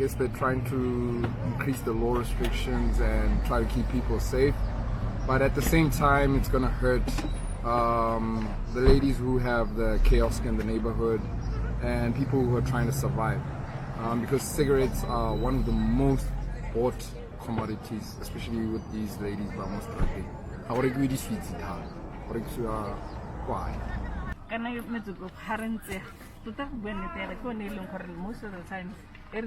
guess they're trying to increase the law restrictions and try to keep people safe. But at the same time, it's going to hurt the ladies who have the kiosk in the neighborhood and people who are trying to survive. Because cigarettes are one of the most bought commodities, especially with these ladies. But most likely, how are you this sweet? Why? Most of the time, the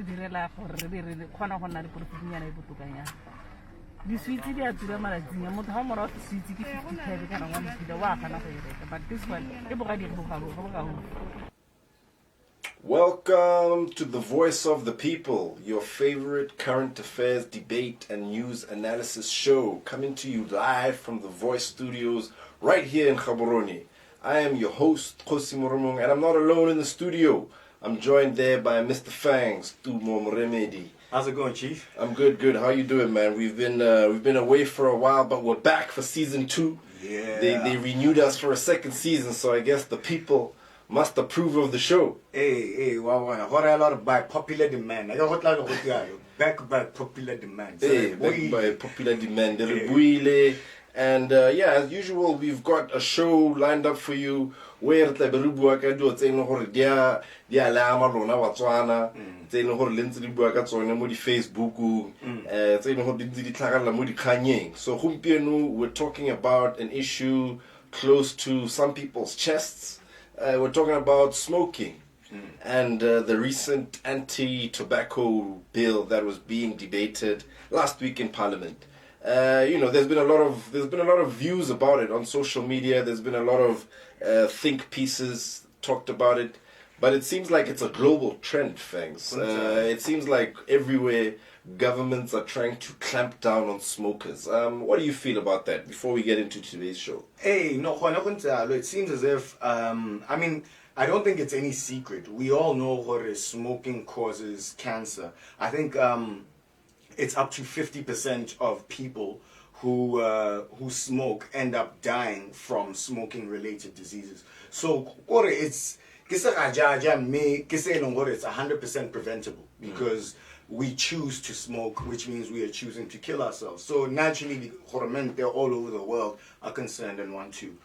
sweet are to the magazine, and how much sweet you but this one, welcome to the Voice of the People, your favorite current affairs debate and news analysis show, coming to you live from the Voice Studios right here in Gaborone. I am your host, Khosi Moromong, and I'm not alone in the studio. I'm joined there by Mr. Fangz, Tumo Remedy. How's it going, Chief? I'm good. How you doing, man? We've been away for a while, but we're back for season 2. Yeah. They renewed us for a second season, so I guess the people must approve of the show. Hey, wow, what a lot of by popular demand. I got back by popular demand. Hey, back by popular demand. And as usual, we've got a show lined up for you where the BOTSWANA Facebook so we're talking about an issue close to some people's chests. We're talking about smoking and the recent anti-tobacco bill that was being debated last week in Parliament. There's been a lot of views about it on social media. There's been a lot of think pieces talked about it, but it seems like it's a global trend, Fangz. It seems like everywhere governments are trying to clamp down on smokers. What do you feel about that before we get into today's show? Hey, no, it seems as if, I don't think it's any secret. We all know what smoking causes cancer. I think it's up to 50% of people who smoke end up dying from smoking-related diseases. So, it's 100% preventable because we choose to smoke, which means we are choosing to kill ourselves. So naturally, they're all over the world are concerned and want to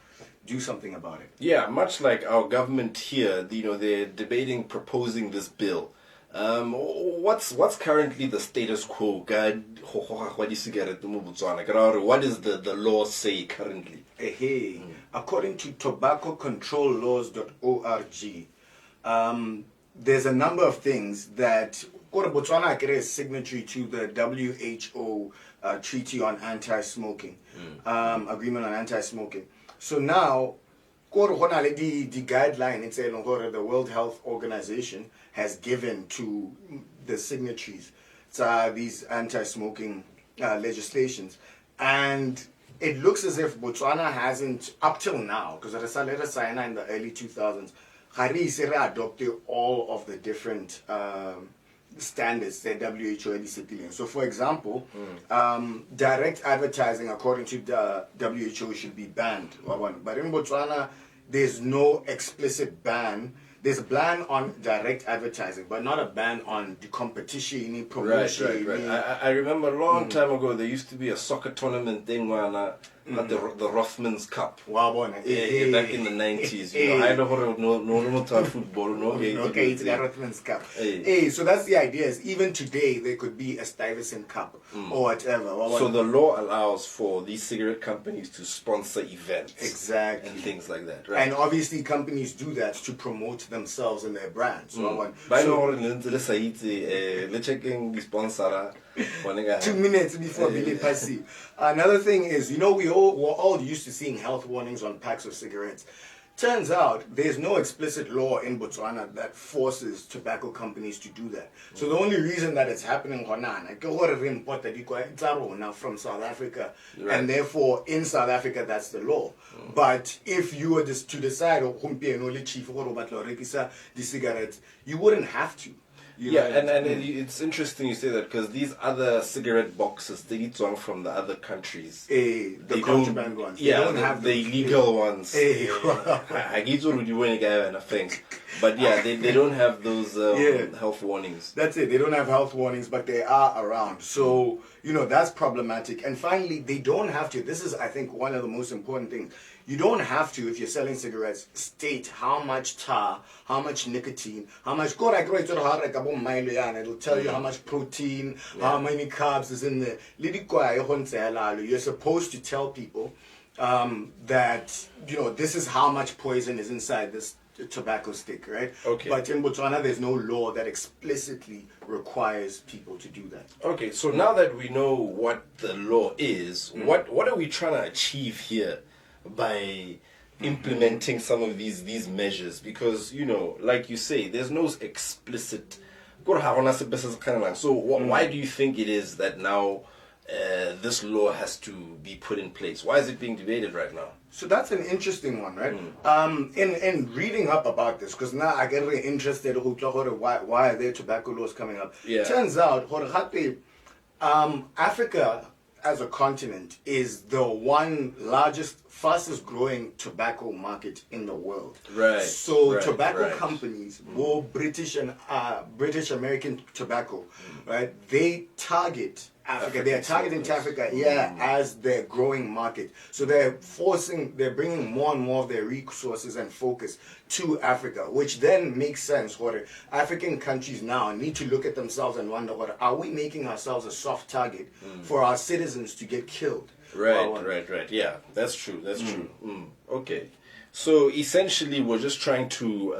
do something about it. Yeah, much like our government here, they're proposing this bill. What's currently the status quo? What is the law say currently? According to tobaccocontrollaws.org, there's a number of things that Botswana is signatory to the WHO Treaty on Anti-Smoking, Agreement on Anti-Smoking. So now, the guideline, it's the World Health Organization has given to the signatories these anti-smoking legislations. And it looks as if Botswana hasn't, up till now, because it was in the early 2000s, adopted all of the different standards that WHO is setting. So, for example, direct advertising, according to the WHO, should be banned. But in Botswana, there's no explicit ban. There's a ban on direct advertising, but not a ban on the competition, promotion. Right. I remember a long time ago, there used to be a soccer tournament thing where the Rothmans Cup. Wow, back in the 90s. I know football. Okay, it's the Rothmans Cup. So that's the idea. Is even today there could be a Stuyvesant Cup or whatever. So the law allows for these cigarette companies to sponsor events, exactly, and things like that. Right? And obviously, companies do that to promote themselves and their brands. Let's checking the sponsor. 2 minutes before Billy Passy. Another thing is, we're all used to seeing health warnings on packs of cigarettes. Turns out there's no explicit law in Botswana that forces tobacco companies to do that. So the only reason that it's happening from South Africa, and therefore in South Africa that's the law. But if you were to decide the cigarettes, you wouldn't have to. Yeah, and it's interesting you say that because these other cigarette boxes, they need to from the other countries. The contraband ones. Yeah, they don't the, have the illegal ones. I get to do and I think. But yeah, they don't have those health warnings. That's it. They don't have health warnings, but they are around. So, that's problematic. And finally, they don't have to. This is, I think, one of the most important things. You don't have to, if you're selling cigarettes, state how much tar, how much nicotine, how much... It'll tell you how much protein, how many carbs is in there. You're supposed to tell people that, this is how much poison is inside this tobacco stick, right? Okay. But in Botswana, there's no law that explicitly requires people to do that. Okay, so now that we know what the law is, what are we trying to achieve here by implementing some of these measures? Because, like you say, there's no explicit... So why do you think it is that now this law has to be put in place? Why is it being debated right now? So that's an interesting one, right? In reading up about this, because now I get really interested why are there tobacco laws coming up? Yeah. Turns out, Africa as a continent is the one largest, fastest growing tobacco market in the world. Right. So tobacco companies, both British and British American tobacco, right? They target Africa. They are targeting Africa, as their growing market. So they're bringing more and more of their resources and focus to Africa, which then makes sense. What African countries now need to look at themselves and wonder, are we making ourselves a soft target for our citizens to get killed? Right. Yeah, that's true. That's true. Okay. So essentially, we're just trying to,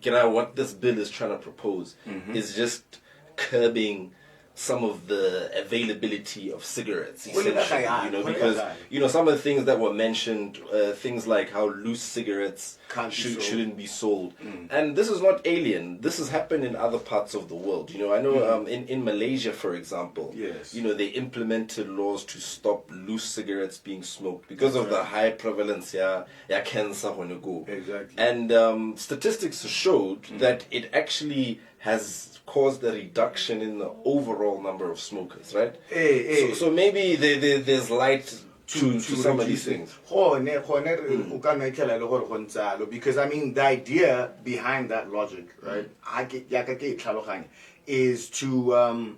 what this bill is trying to propose is just curbing some of the availability of cigarettes, essentially, because some of the things that were mentioned, things like how loose cigarettes shouldn't be sold, and this is not alien. This has happened in other parts of the world. I know in Malaysia, for example, they implemented laws to stop loose cigarettes being smoked because of the high prevalence cancer when you go. Exactly. And statistics showed that it actually has caused a reduction in the overall number of smokers, right? So maybe there's light to some of these things. Because the idea behind that logic, right, is to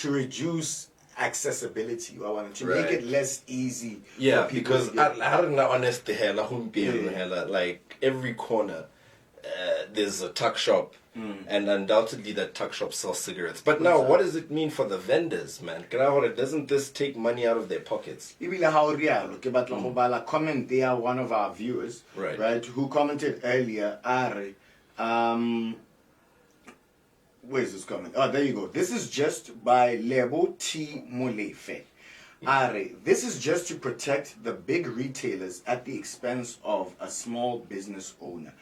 reduce accessibility. I want to make it less easy. Yeah, for people because I don't know, honestly, like every corner, there's a tuck shop. And undoubtedly that tuck shop sells cigarettes. But now, what does it mean for the vendors, man? Doesn't this take money out of their pockets? Comment there, one of our viewers, right, who commented earlier, where is this comment? Oh, there you go. This is just by Lebo T. Molefe. This is just to protect the big retailers at the expense of a small business owner.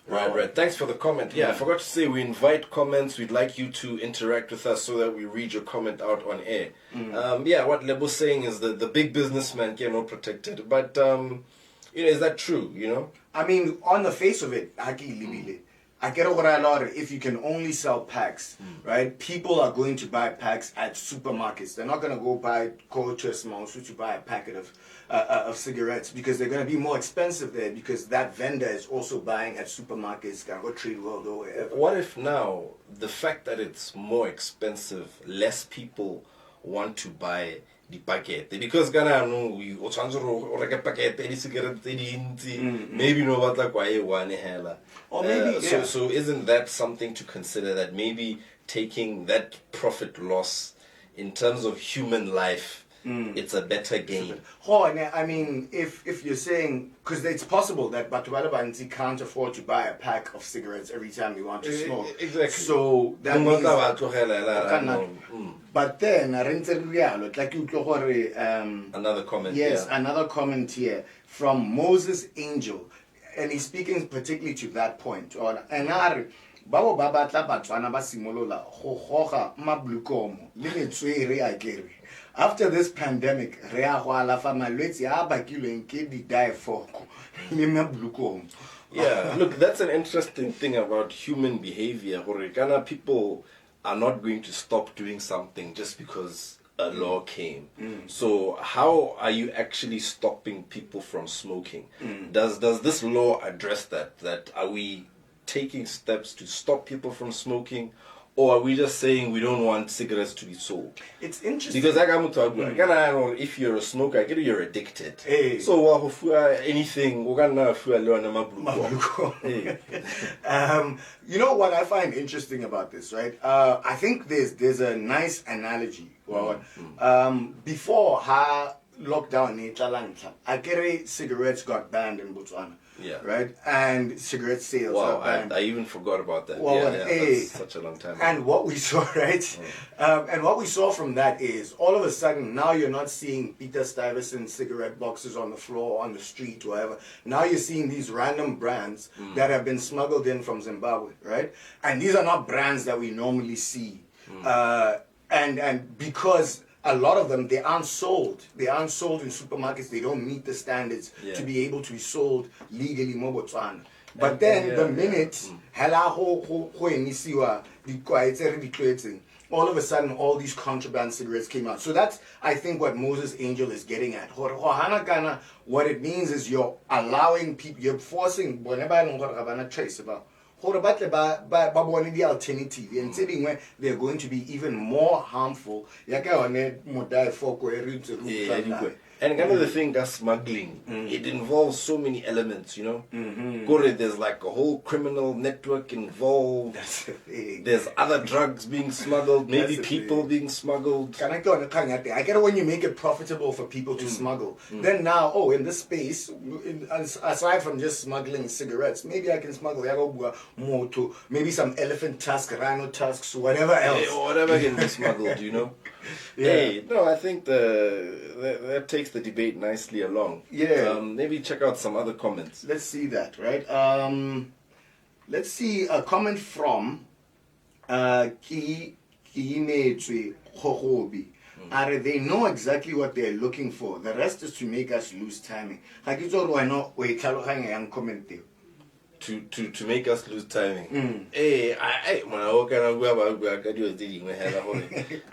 Right. Thanks for the comment. Yeah, I forgot to say we invite comments. We'd like you to interact with us so that we read your comment out on air. What Lebo's saying is that the big businessman get more protected. But, is that true, I mean, on the face of it, I get over a lot. If you can only sell packs, right? People are going to buy packs at supermarkets. They're not going to go to a small store to buy a packet of cigarettes because they're going to be more expensive there because that vendor is also buying at supermarkets, can go Trade World or wherever. What if now the fact that it's more expensive, less people want to buy the packet because maybe no what like why one hella. Or maybe so isn't that something to consider, that maybe taking that profit loss in terms of human life, it's a better gain? I mean, if you're saying, because it's possible that Batualabanzi can't afford to buy a pack of cigarettes every time you want to smoke. Exactly. So that means but then like another comment. Yes, another comment here from Moses Angel, and he's speaking particularly to that point. Babo baba tla Batswana ba simolola go goga mablukomo le metswere a kere. After this pandemic, re a go alafa malwetse a bakilweng ke di diafoko le mablukomo. Yeah, look, that's an interesting thing about human behavior. Ghana people are not going to stop doing something just because a law came. So how are you actually stopping people from smoking? Does this law address that? That are we taking steps to stop people from smoking? Or are we just saying we don't want cigarettes to be sold? It's interesting. Because if you're a smoker, you're addicted. Hey. So anything, hey. You know what I find interesting about this, right? I think there's a nice analogy. Before lockdown, cigarettes got banned in Botswana. Yeah. Right? And cigarette sales. Wow, are banned. I even forgot about that. Well, that's such a long time ago. And what we saw, right? And what we saw from that is all of a sudden now you're not seeing Peter Stuyvesant cigarette boxes on the floor, on the street, whatever. Now you're seeing these random brands that have been smuggled in from Zimbabwe, right? And these are not brands that we normally see. And because a lot of them, they aren't sold. They aren't sold in supermarkets. They don't meet the standards to be able to be sold legally in Botswana. But then the minute all of a sudden all these contraband cigarettes came out. So that's, I think, what Moses Angel is getting at. What it means is you're allowing people, you're forcing trace about the alternative and telling where they're going to be even more harmful. And another thing, that's smuggling. It involves so many elements, you know. There's like a whole criminal network involved. That's the thing. There's other drugs being smuggled, maybe people being smuggled. I get it when you make it profitable for people to smuggle. Then now, in this space, aside from just smuggling cigarettes, maybe I can smuggle more to maybe some elephant tusk, rhino tusks, whatever else. Or whatever can be smuggled, you know. Hey, no, I think that takes the debate nicely along. Yeah. Maybe check out some other comments. Let's see that, right? Let's see a comment from Kiinetswe Hohobi. They know exactly what they're looking for. The rest is to make us lose timing. To make us lose timing.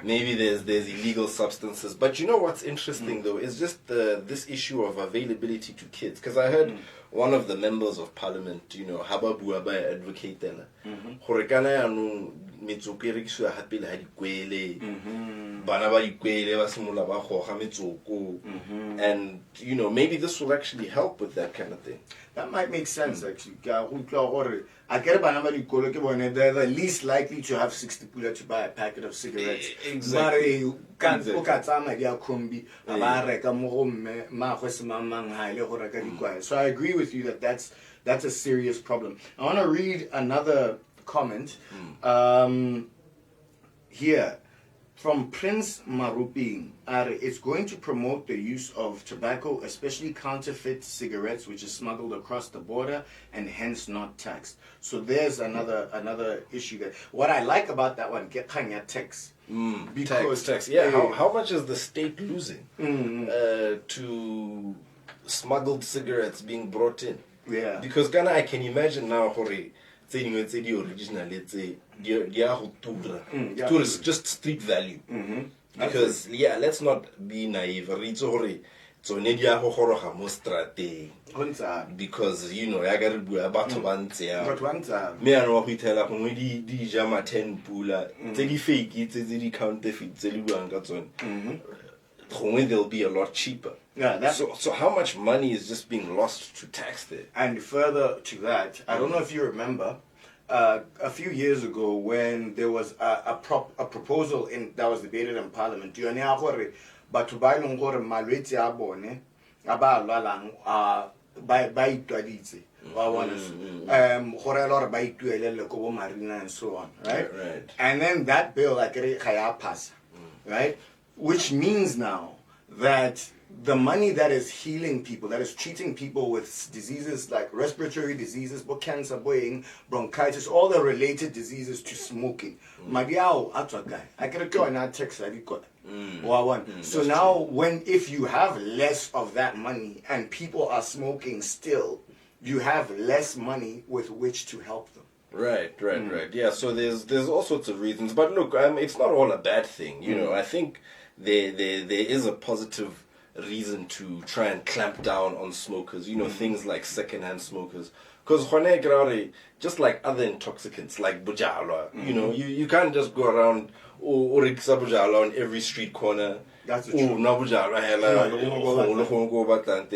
Maybe there's illegal substances. But you know what's interesting though is just this issue of availability to kids. Because I heard one of the members of parliament, you know, Hababuaba advocate and you know, maybe this will actually help with that kind of thing. That might make sense actually. They're the least likely to have 60 pula to buy a packet of cigarettes. Exactly. So I agree with you that that's a serious problem. I want to read another comment here from Prince Maruping. It's going to promote the use of tobacco, especially counterfeit cigarettes, which is smuggled across the border and hence not taxed. So there's another issue there. What I like about that one, get tax. Because tax. Yeah. How much is the state losing to smuggled cigarettes being brought in? Yeah. Because Ghana, I can imagine now, it's the original, let's say, tour is just street value. Because, let's not be naive. Because, you know, I got to do about once. Me and what we tell up when we jama 10 pula, the fake, it's the counterfeit, they'll be a lot cheaper. Yeah, so how much money is just being lost to tax there? And further to that, I don't know if you remember, a few years ago when there was a proposal that was debated in Parliament. But to buy malwetse a bone aba lwalang ba itwaditse wa bona gore a lore ba ituelele ko bo marina and so on, right? And then that bill like ga ya pass, right? Which means now that the money that is healing people, that is treating people with diseases like respiratory diseases, cancer, bronchitis, all the related diseases to smoking. I can go and I text so now if you have less of that money and people are smoking still, you have less money with which to help them. Right. Yeah, so there's all sorts of reasons, but look, it's not all a bad thing. You know, I think there is a positive reason to try and clamp down on smokers. You know, things like secondhand smokers, because just like other intoxicants like bujalwa, you know, you can't just go around or bujalwa on every street corner. That's the truth.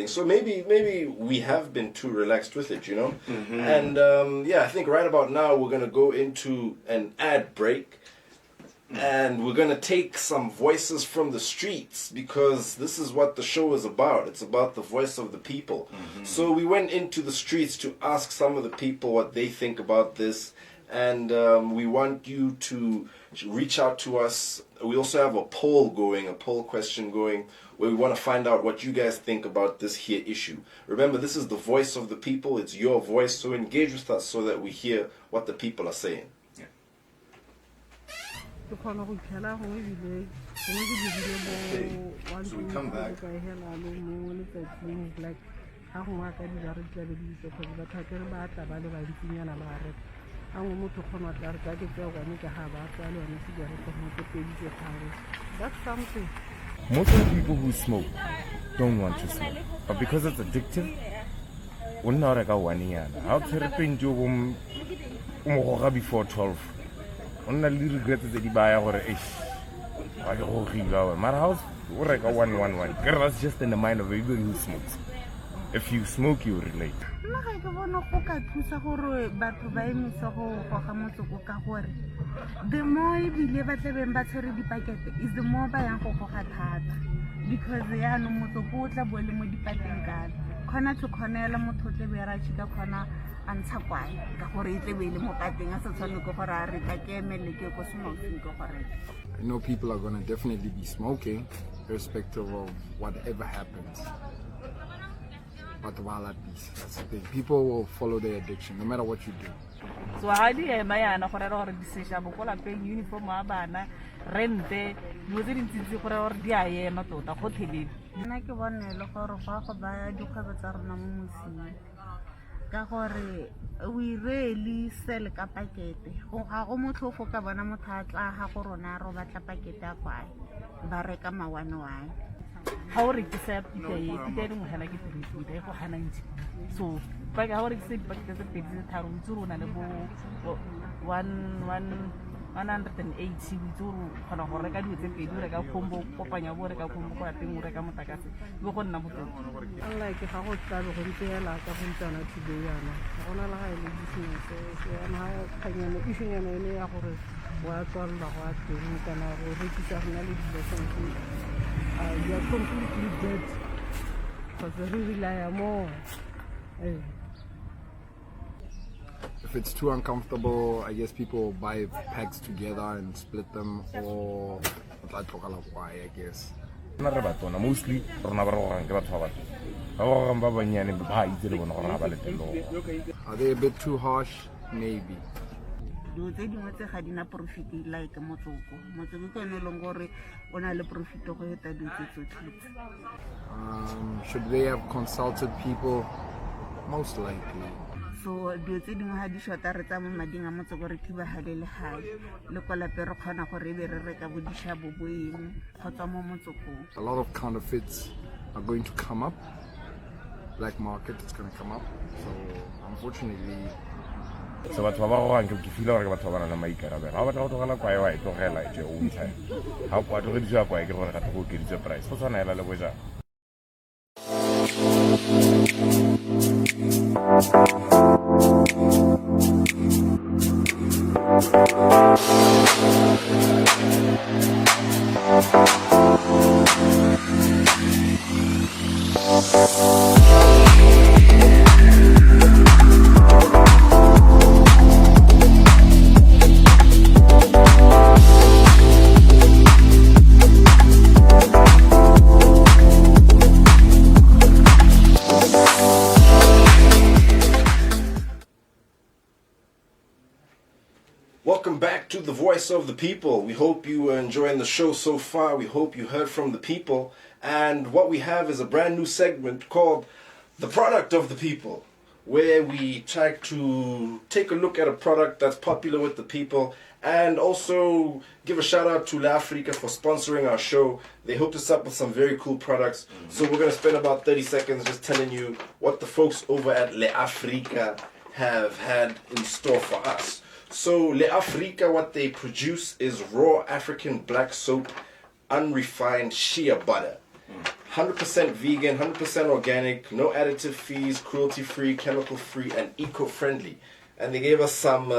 So maybe we have been too relaxed with it, you know. And I think right about now we're gonna go into an ad break, and we're gonna take some voices from the streets, because this is what the show is about. It's about the voice of the people. So we went into the streets to ask some of the people what they think about this, and we want you to reach out to us. We also have a poll question going, where we want to find out what you guys think about this here issue. Remember, this is the voice of the people. It's your voice, so engage with us so that we hear what the people are saying. So we come back. That's something. Most of the people who smoke don't want to smoke, but because it's addictive, how therapy before 12. Regrets that's just in the mind of everybody who smokes. If you smoke, you relate. The more you believe that the packet is the more by because they are no motopotla boile mo dipateng ka khona to khonela motho tle be ra chika khona antsha kwae ka gore itle be le mo pateng a sa tshwane go gore a re ka ke emele ke go smoking go gore. I know people are going to definitely be smoking, irrespective of whatever happens. But while at peace, that's the thing. People will follow their addiction, no matter what you do. So how do you mana gore re decision bo kola pe uniform a bana rente mo tse dintsi gore re di a ema tota go thelele. Nna ke bone le gore go go ba dikgwebo tsa rona mo mosing ka gore we really sell ka pakete go ga go motlhofo ka bona motho a tla ga go rona ro batla pakete a kwae ba reka mawane ha o rekisa pita e mo hela ke pita go hana ntsi so ba ga o rekisa dipakete tse pedi tse tharo ntse rona le bo 180 witsuru khona go reka dilo tse pedi o reka combo kopanya bo reka combo go lapeng o reka motakase go go nna botlhokwa Allah ke ga go tlabe go ntseela ka go ntana tshide yana go na la ga ile business yana ha kanyana ishanyana ene ya gore wa tswalla go a teng kana go rekisa rena le dilo tse you are completely dead because they rely more. If it's too uncomfortable, I guess people will buy packs together and split them, or I guess. Mostly, are they a bit too harsh? Maybe. Do tse dingwe tse ga dina profit like motsoko ke ene leng gore o na le profit go eta ditse tsotlhe. Should they have consulted people? Most likely. So do tse dingwe ga di shota re tsa mo mading a motsoko re thiba ha le hae le kola pe re khona gore be re reka bo dishabo boeng khotsa mo motsoko. A lot of counterfeits are going to come up. Black market is going to come up. So unfortunately, so batho ba go rang ke feel gore batho ba bana maikarabelo ha batla go tlogela kwae wa e tlogela e o ntse ha kwa go di jwa kwae ke gore ga go ke di price go tsana ela le boja. Welcome back to The Voice of the People. We hope you are enjoying the show so far. We hope you heard from the people. And what we have is a brand new segment called The Product of the People, where we try to take a look at a product that's popular with the people, and also give a shout out to La Africa for sponsoring our show. They hooked us up with some very cool products. So we're going to spend about 30 seconds just telling you what the folks over at Le Africa have had in store for us. So Le Africa, what they produce is raw African black soap, unrefined shea butter. 100% vegan, 100% organic, no additive fees, cruelty-free, chemical-free, and eco-friendly. And they gave us some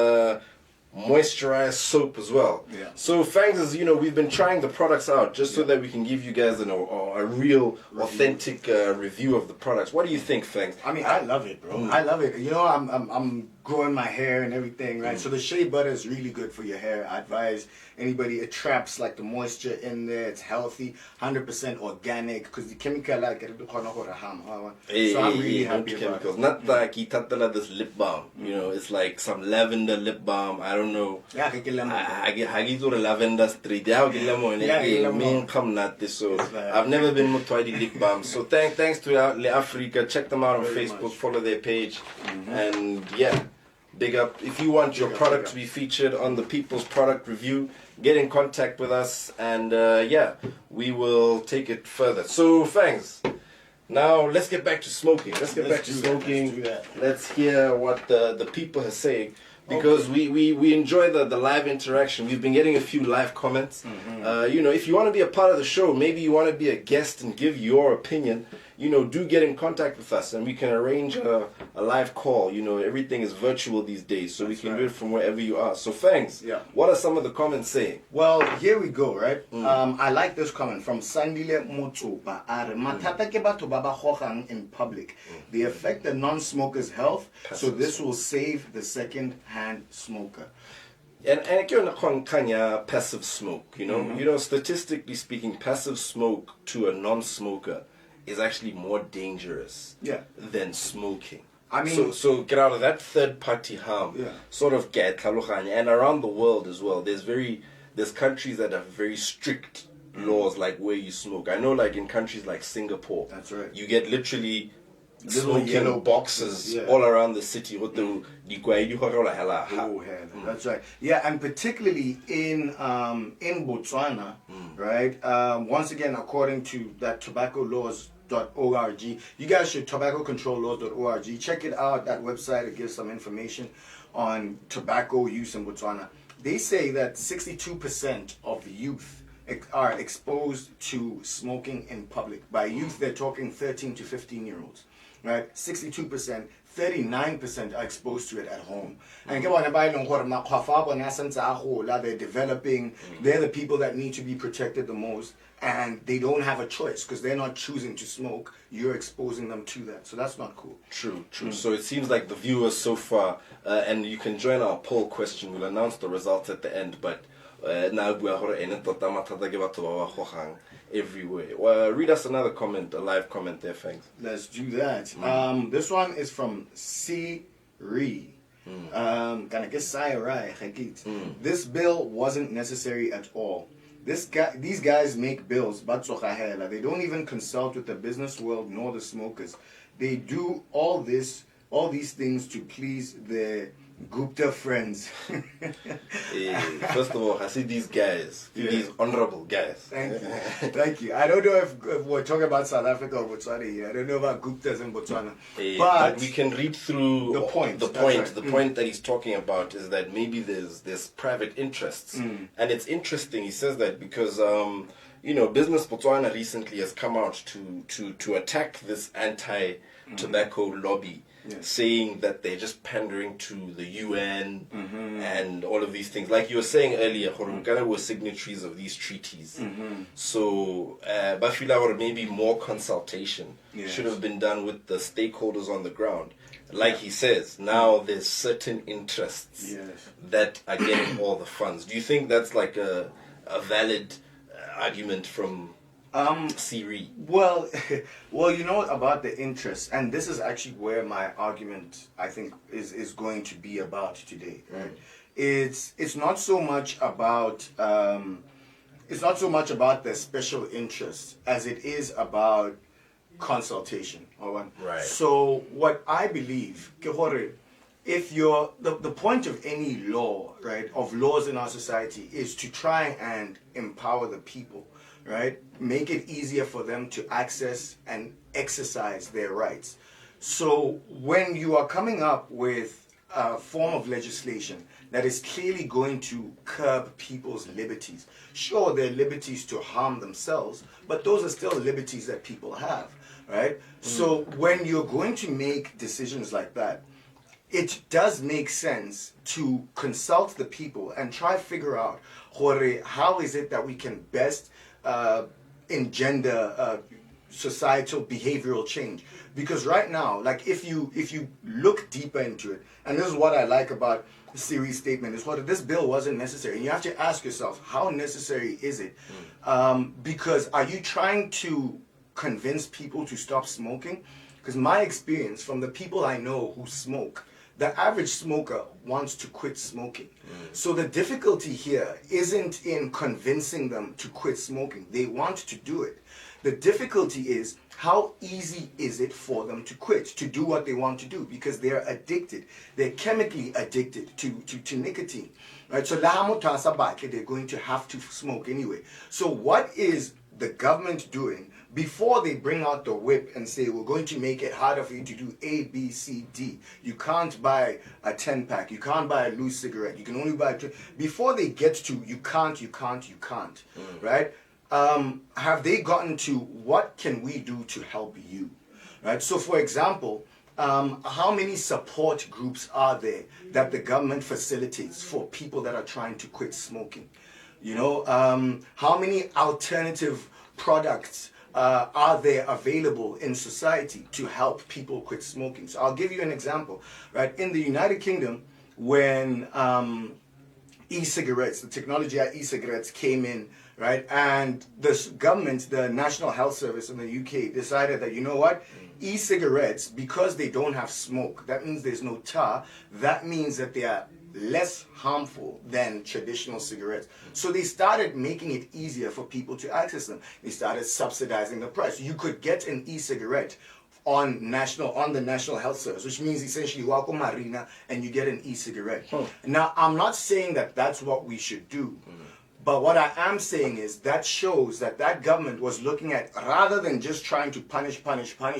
moisturized soap as well. Yeah. So Fangz is, we've been trying the products out just so that we can give you guys a real, authentic review of the products. What do you think, Fangz? I mean, I love it, bro. I love it. I'm growing my hair and everything, right? So the shea butter is really good for your hair. I advise anybody, it traps like the moisture in there. It's healthy, 100% organic, because the chemical like it. So I'm really happy about it. Not like this lip balm. It's like some lavender lip balm. I don't know. Yeah, I can I get to the lavender street. So I've never been to the lip balm. So thanks to Le Africa. Check them out on Facebook. Follow their page, and yeah. Big up. If you want your product to be featured on the People's Product Review, get in contact with us, and we will take it further. So, Fangz, now let's get back to smoking. Let's hear what the people are saying, because we enjoy the live interaction. We've been getting a few live comments. If you want to be a part of the show, maybe you want to be a guest and give your opinion, do get in contact with us, and we can arrange a live call. Everything is virtual these days, so we can do it from wherever you are. So, Fangz, what are some of the comments saying? Well, here we go, right? I like this comment from Sandile Motoba. Matata ke batho ba ba gogang in public. They affect the non-smoker's health, so this will save the second-hand smoker. And passive smoke, statistically speaking, passive smoke to a non-smoker is actually more dangerous than smoking. I mean, so get out of that third-party harm. Sort of get and around the world as well. There's countries that have very strict laws like where you smoke. I know, like in countries like Singapore, that's right. You get literally little smoking yellow boxes all around the city. That's right. Yeah, and particularly in Botswana, right? Once again, according to that tobaccolaws.org, you guys should tobaccocontrollaws.org. Check it out. That website, it gives some information on tobacco use in Botswana. They say that 62% of the youth are exposed to smoking in public. By youth, they're talking 13 to 15-year-olds. Right, 62%, 39% are exposed to it at home. And they're developing, they're the people that need to be protected the most, and they don't have a choice because they're not choosing to smoke. You're exposing them to that, so that's not cool. True. So it seems like the viewers so far, and you can join our poll question. We'll announce the results at the end, but everywhere. Read us another comment, a live comment there, Fangz. Let's do that. This one is from C. Ree. This bill wasn't necessary at all. These guys make bills, but they don't even consult with the business world nor the smokers. They do all these things to please their Gupta friends. First of all, I see these guys, these honorable guys. Thank you. I don't know if we're talking about South Africa or Botswana here. I don't know about Guptas in Botswana. But we can read through the point. The point that he's talking about is that maybe there's private interests, and it's interesting. He says that because Business Botswana recently has come out to attack this anti-tobacco lobby. Saying that they're just pandering to the UN and all of these things. Like you were saying earlier, Horukana were signatories of these treaties. So, Bafila, or maybe more consultation should have been done with the stakeholders on the ground. Like he says, now there's certain interests that are getting all the funds. Do you think that's like a valid argument from Siri? Well, about the interest, and this is actually where my argument, I think, is going to be about today. Right? It's not so much about the special interest as it is about consultation. Right. So what I believe, if you're the point of any law, right, of laws in our society is to try and empower the people, right? Make it easier for them to access and exercise their rights. So when you are coming up with a form of legislation that is clearly going to curb people's liberties, sure, there are liberties to harm themselves, but those are still liberties that people have, right? So when you're going to make decisions like that, it does make sense to consult the people and try figure out how is it that we can best engender societal behavioral change. Because right now, like if you look deeper into it, and this is what I like about the series statement, is what this bill wasn't necessary. And you have to ask yourself, how necessary is it? Because are you trying to convince people to stop smoking? Because my experience from the people I know who smoke, the average smoker wants to quit smoking. So the difficulty here isn't in convincing them to quit smoking. They want to do it. The difficulty is how easy is it for them to quit, to do what they want to do, because they're addicted. They're chemically addicted to nicotine. Right? So they're going to have to smoke anyway. So what is the government doing before they bring out the whip and say, we're going to make it harder for you to do A, B, C, D? You can't buy a 10-pack. You can't buy a loose cigarette. You can only buy before they get to you can't, right? Have they gotten to what can we do to help you, right? So for example, how many support groups are there that the government facilitates for people that are trying to quit smoking? You know, how many alternative products are there available in society to help people quit smoking? So I'll give you an example, right? In the United Kingdom, when e-cigarettes, the technology of e-cigarettes came in, right? And the government, the National Health Service in the UK decided that, you know what? E-cigarettes, because they don't have smoke, that means there's no tar, that means that they are less harmful than traditional cigarettes. So they started making it easier for people to access them. They started subsidizing the price. You could get an e-cigarette on the National Health Service, which means essentially you walk on Marina and you get an e-cigarette. Now, I'm not saying that that's what we should do. But what I am saying is that shows that that government was looking at, rather than just trying to punish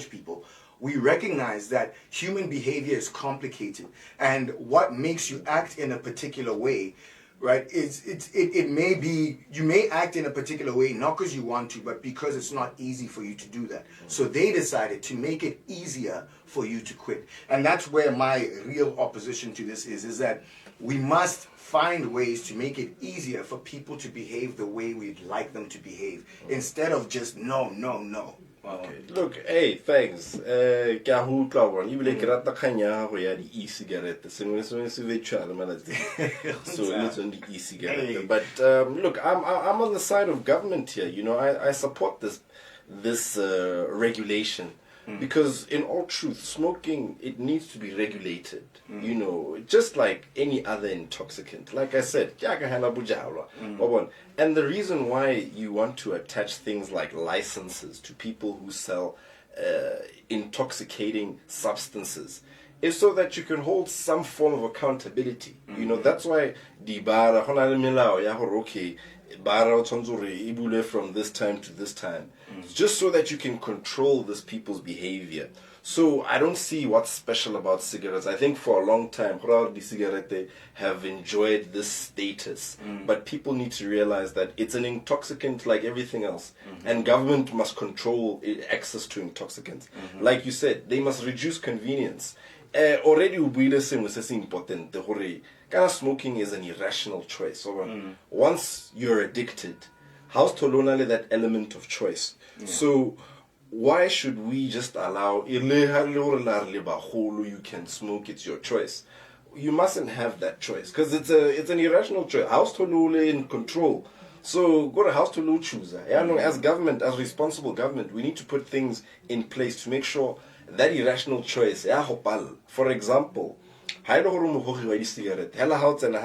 people, we recognize that human behavior is complicated, and what makes you act in a particular way, right, it may be, you may act in a particular way not because you want to, but because it's not easy for you to do that. So they decided to make it easier for you to quit. And that's where my real opposition to this is that we must find ways to make it easier for people to behave the way we'd like them to behave, instead of just no. Okay. Look, hey, thanks. Ke a go utlwa bona ebile ke rata kgang ya gago ya di-e-cigarette sengwe le sengwe se virtual malatsing. So it's on the e-cigarette. But look, I'm on the side of government here. You know, I support this regulation. Because in all truth, smoking, it needs to be regulated. You know, just like any other intoxicant. Like I said, and the reason why you want to attach things like licenses to people who sell intoxicating substances is so that you can hold some form of accountability. You know, that's why the bar, okay, from this time to this time, just so that you can control this people's behavior. So I don't see what's special about cigarettes. I think for a long time, the cigarette have enjoyed this status, but people need to realize that it's an intoxicant like everything else, and government must control access to intoxicants. Like you said, they must reduce convenience. Already is important. Smoking is an irrational choice. So once you're addicted, how's tolonale that element of choice? So why should we just allow you can smoke, it's your choice? You mustn't have that choice, because it's an irrational choice. How's tolole in control? So go to house to low chooser. As government, as responsible government, we need to put things in place to make sure that irrational choice. For example,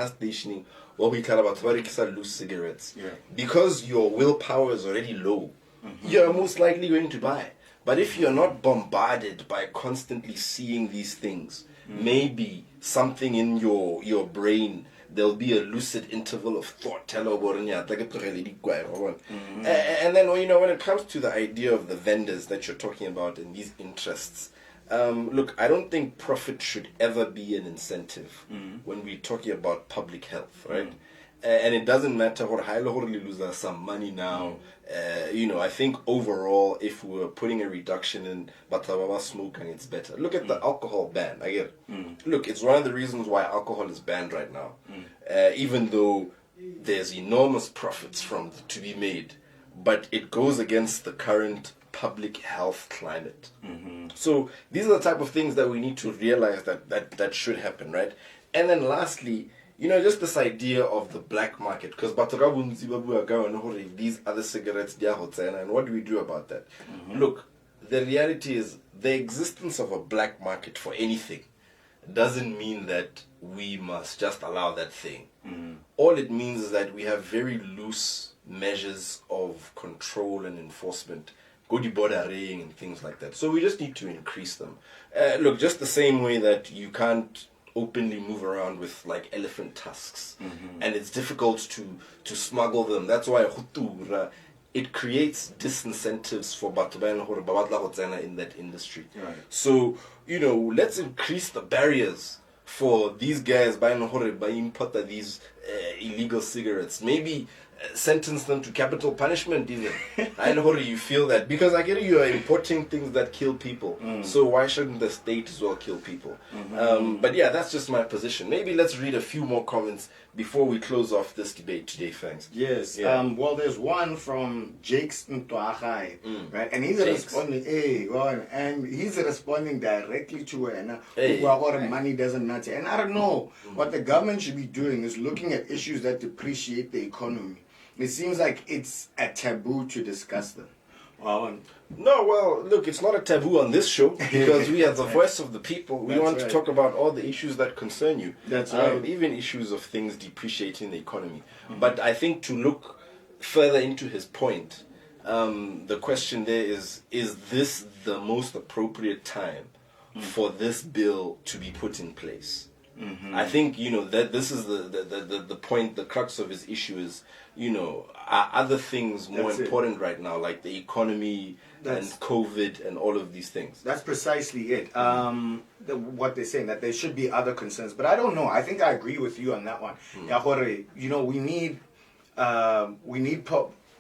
stationing or we care about loose cigarettes. Because your willpower is already low, you're most likely going to buy. But if you're not bombarded by constantly seeing these things, maybe something in your brain, there'll be a lucid interval of thought. And then, when it comes to the idea of the vendors that you're talking about and these interests, look, I don't think profit should ever be an incentive when we're talking about public health, right? And it doesn't matter what high lose some money now. I think overall, if we're putting a reduction in batababa smoking, it's better. Look at the alcohol ban. I get it. Look, it's one of the reasons why alcohol is banned right now. Even though there's enormous profits to be made, but it goes against the current public health climate. So these are the type of things that we need to realize that should happen, right? And then lastly, just this idea of the black market, because these other cigarettes, and what do we do about that? Look, the reality is the existence of a black market for anything doesn't mean that we must just allow that thing. All it means is that we have very loose measures of control and enforcement, bordering and things like that. So we just need to increase them. Look, just the same way that you can't openly move around with like elephant tusks, and it's difficult to smuggle them. That's why it creates disincentives for Batubana in that industry. Right. So let's increase the barriers for these guys buying these illegal cigarettes. Maybe sentence them to capital punishment even. I know you feel that, because I get it, you are importing things that kill people, so why shouldn't the state as well kill people? But yeah, that's just my position. Maybe let's read a few more comments before we close off this debate today, thanks. Yes. Yeah. Well, there's one from Jakes Ntwahai, right? And he's Jakes. responding, and he's responding directly to her. Hey. Money doesn't matter. And I don't know, what the government should be doing is looking at issues that depreciate the economy. It seems like it's a taboo to discuss them. No, well, look, it's not a taboo on this show because we are the voice of the people. We want to talk about all the issues that concern you. That's right. Even issues of things depreciating the economy. But I think to look further into his point, the question there is this the most appropriate time for this bill to be put in place? I think, that this is the point, the crux of his issue is, are other things more important right now, like the economy and COVID and all of these things? That's precisely it. What they're saying, that there should be other concerns. But I don't know. I think I agree with you on that one.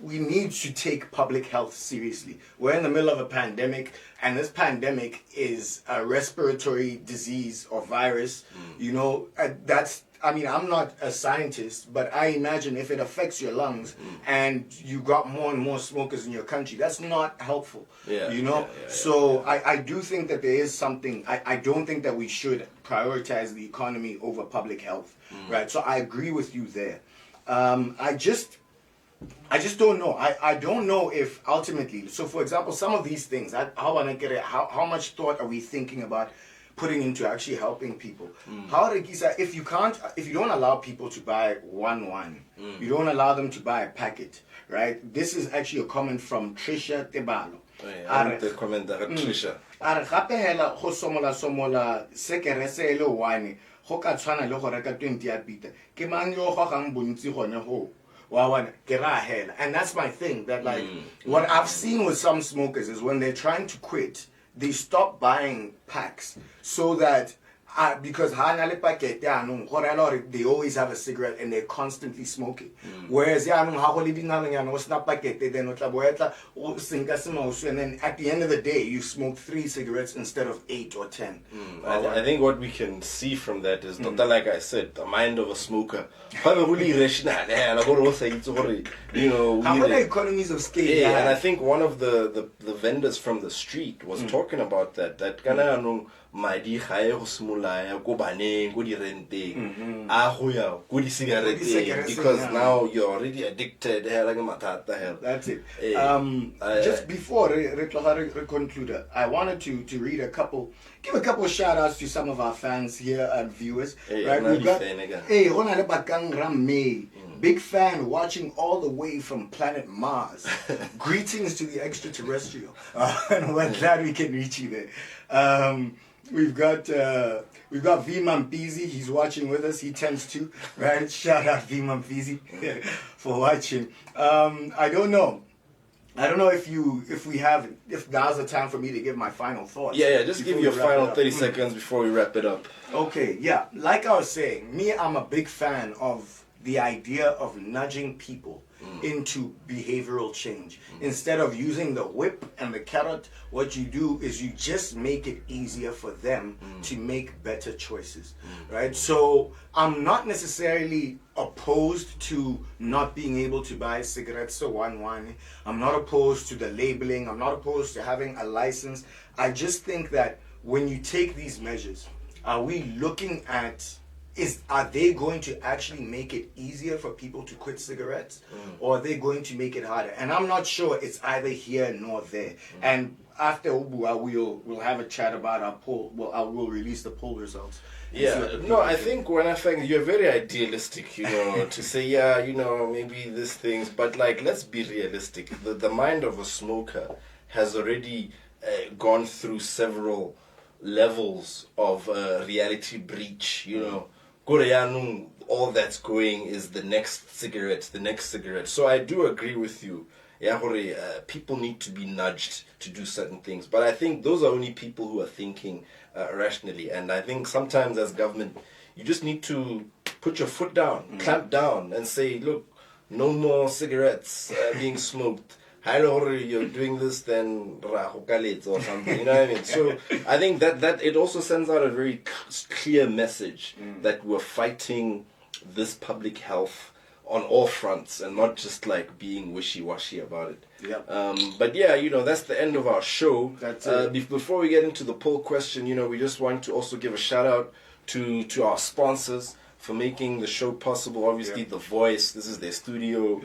We need to take public health seriously. We're in the middle of a pandemic, and this pandemic is a respiratory disease or virus. I'm not a scientist, but I imagine if it affects your lungs and you got more and more smokers in your country, that's not helpful. So I do think that there is something. I don't think that we should prioritize the economy over public health, right? So I agree with you there. I just don't know. I don't know if ultimately, so for example, some of these things, how much thought are we thinking about putting into actually helping people? If you don't allow people to buy one, you don't allow them to buy a packet, right? This is actually a comment from Trisha Tebalo. The comment that Trisha. Are gape hela go somola sekere se le wine go ka tshwana le go reka 20 ya pita ke mang yo go gang bontsi gone go and that's my thing, that what I've seen with some smokers is when they're trying to quit, they stop buying packs so that because they always have a cigarette and they're constantly smoking. Whereas and then at the end of the day you smoke 3 cigarettes instead of 8 or 10. I think what we can see from that is not like I said, the mind of a smoker. Economies of scale. And I think one of the vendors from the street was talking about that madi ga e go simolaya go baneng go di renteng a go ya go di cigaretteng, because now you're already addicted. That's it. Just before we conclude, I wanted to give a couple shout outs to some of our fans here and viewers. Right? We've got big fan watching all the way from planet Mars. Greetings to the extraterrestrial. And we're glad we can reach you there. We've got V Mampizi. He's watching with us. He tends to, right? Shout out V Mampizi for watching. I don't know if now's the time for me to give my final thoughts. Yeah, just give your final 30 seconds before we wrap it up. Okay, yeah. Like I was saying, I'm a big fan of the idea of nudging people into behavioral change. Instead of using the whip and the carrot, what you do is you just make it easier for them to make better choices, right? So I'm not necessarily opposed to not being able to buy cigarettes to one. I'm not opposed to the labeling. I'm not opposed to having a license. I just think that when you take these measures, are we looking at are they going to actually make it easier for people to quit cigarettes, or are they going to make it harder? And I'm not sure it's either here nor there. And after Ubua, we'll have a chat about our poll. Well, I will release the poll results. Yeah, no, I think when I think you're very idealistic, to say, maybe these things, but like, let's be realistic. The mind of a smoker has already gone through several levels of reality breach, all that's going is the next cigarette. So I do agree with you. People need to be nudged to do certain things. But I think those are only people who are thinking rationally. And I think sometimes as government, you just need to put your foot down, clamp down, and say, look, no more cigarettes being smoked. You're doing this, then or something. You know what I mean? So I think that it also sends out a very clear message that we're fighting this public health on all fronts and not just like being wishy-washy about it. Yep. But yeah, that's the end of our show. That's it. Before we get into the poll question, we just want to also give a shout out to our sponsors for making the show possible. Obviously, The Voice, this is their studio.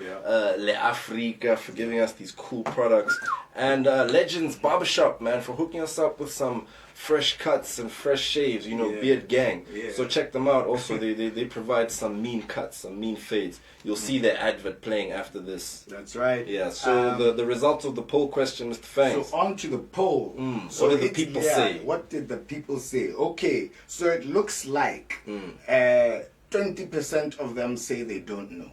Le Africa for giving us these cool products. And Legends Barbershop, man, for hooking us up with some fresh cuts and fresh shaves, Beard Gang. Yeah. So check them out. Also, they provide some mean cuts, some mean fades. You'll see their advert playing after this. That's right. Yeah, so the results of the poll question, Mr. Fangz. So on to the poll. So what did the people say? What did the people say? Okay, so it looks like 20% of them say they don't know.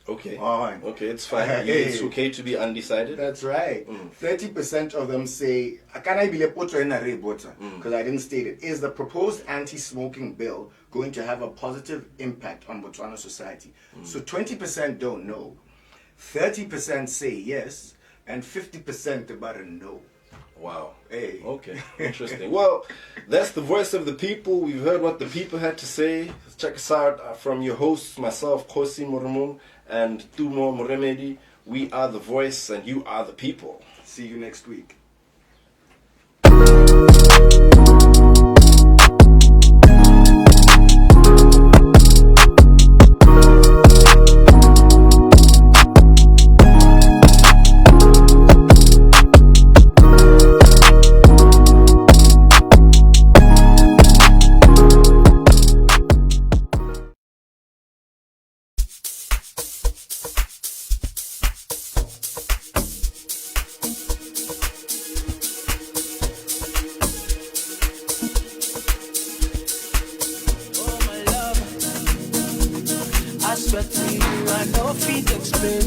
Okay. Fine. Okay, it's fine. It's okay to be undecided. That's right. 30% of them say, because I didn't state it, is the proposed anti-smoking bill going to have a positive impact on Botswana society? So 20% don't know, 30% say yes, and 50% about a no. Wow. Hey. Okay. Interesting. Well, that's the voice of the people. We've heard what the people had to say. Check us out from your hosts, myself, Khosi Morumung, and Tumo Moremedi. We are the voice, and you are the people. See you next week. I swear to you, I know feet explain.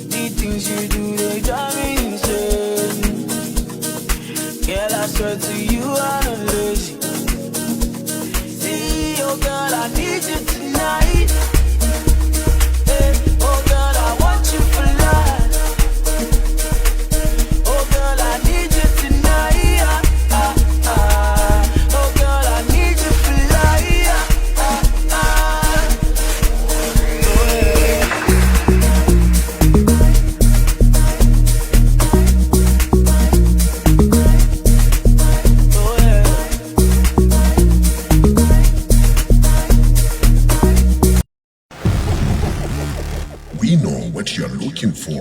The things you do, they drive me insane. Girl, I swear to you, I'm not lazy. See, oh girl, I need you tonight. Hey, oh girl, I want you for life. Oh girl, I need you tonight. Oh girl, I need you for life. We know what you're looking for.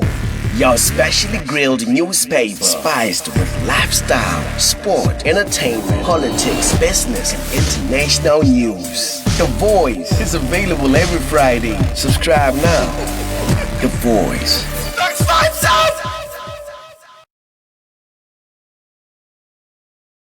Your specially grilled newspaper, spiced with lifestyle, sport, entertainment, politics, business, and international news. The Voice is available every Friday. Subscribe now. The Voice.